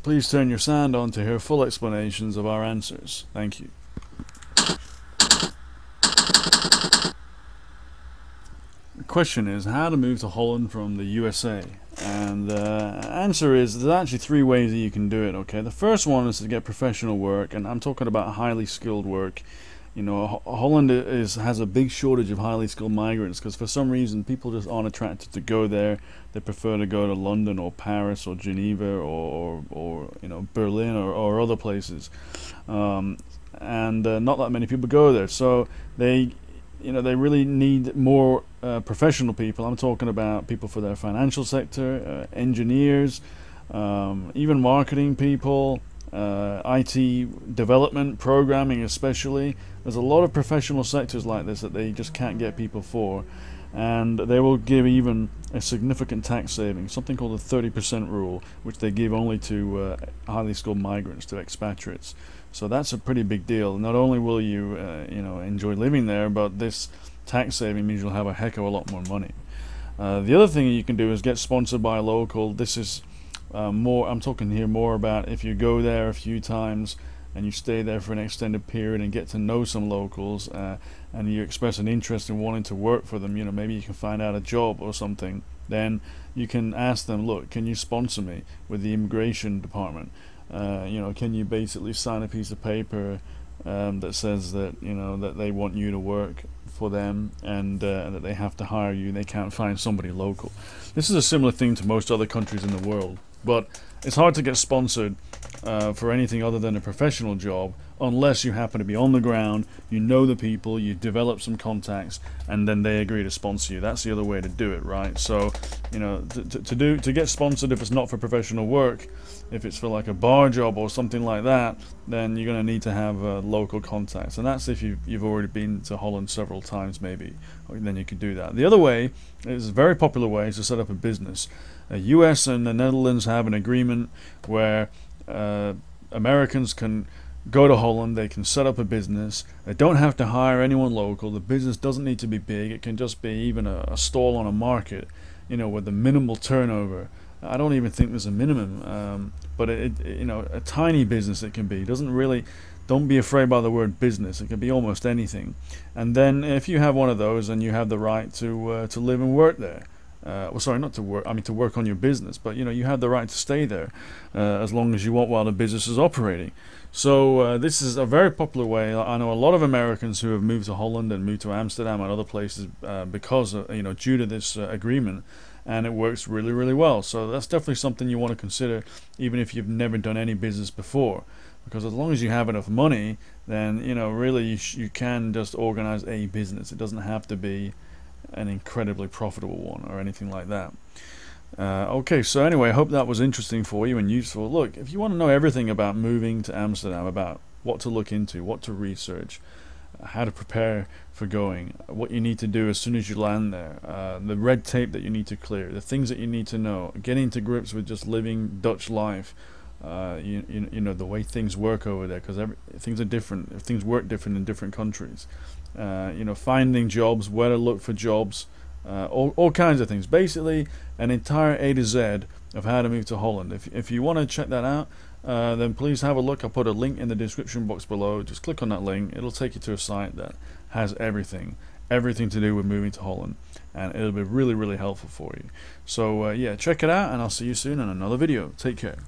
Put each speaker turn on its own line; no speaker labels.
Please turn your sound on to hear full explanations of our answers. Thank you. The question is how to move to Holland from the USA. And the answer is there's actually three ways that you can do it, okay? The first one is to get professional work, and I'm talking about highly skilled work. You know, Holland has a big shortage of highly skilled migrants because for some reason people just aren't attracted to go there. They prefer to go to London or Paris or Geneva or you know, Berlin or other places, and not that many people go there. So they they really need more professional people. I'm talking about people for their financial sector, engineers, even marketing people, IT development, programming especially. There's a lot of professional sectors like this that they just can't get people for, and they will give even a significant tax saving, something called the 30% rule, which they give only to highly skilled migrants, to expatriates. So that's a pretty big deal. Not only will you enjoy living there, but this tax saving means you'll have a heck of a lot more money. The other thing you can do is get sponsored by a local. This is I'm talking here more about if you go there a few times and you stay there for an extended period and get to know some locals, and you express an interest in wanting to work for them, maybe you can find out a job or something, then you can ask them, look, can you sponsor me with the immigration department? Can you basically sign a piece of paper that says that that they want you to work for them, and that they have to hire you and they can't find somebody local. This is a similar thing to most other countries in the world, but it's hard to get sponsored for anything other than a professional job unless you happen to be on the ground, you know the people, you develop some contacts, and then they agree to sponsor you. That's the other way to do it, right? So to get sponsored, if it's not for professional work, if it's for like a bar job or something like that, then you're going to need to have local contacts, and that's if you've already been to Holland several times, maybe, then you could do that. The other way is a very popular way, is to set up a business. The US and the Netherlands have an agreement where Americans can go to Holland, they can set up a business, they don't have to hire anyone local, the business doesn't need to be big, it can just be even a stall on a market, with a minimal turnover. I don't even think there's a minimum, but a tiny business it can be. Don't be afraid by the word business. It can be almost anything. And then if you have one of those, then you have the right to live and work there. Not to work. I mean to work on your business, but you have the right to stay there as long as you want while the business is operating. So this is a very popular way. I know a lot of Americans who have moved to Holland and moved to Amsterdam and other places because due to this agreement. And it works really, really well. So that's definitely something you want to consider, even if you've never done any business before. Because as long as you have enough money, then really you can just organize a business. It doesn't have to be an incredibly profitable one or anything like that. Okay, so anyway, I hope that was interesting for you and useful. Look, if you want to know everything about moving to Amsterdam, about what to look into, what to research, how to prepare for going, what you need to do as soon as you land there, the red tape that you need to clear, the things that you need to know, getting to grips with just living Dutch life, the way things work over there, because things are different, things work different in different countries, finding jobs, where to look for jobs, all kinds of things, basically an entire A to Z of how to move to Holland. If you want to check that out, then please have a look. I'll put a link in the description box below. Just click on that link. It'll take you to a site that has everything to do with moving to Holland, and it'll be really, really helpful for you. So yeah, check it out, and I'll see you soon in another video. Take care.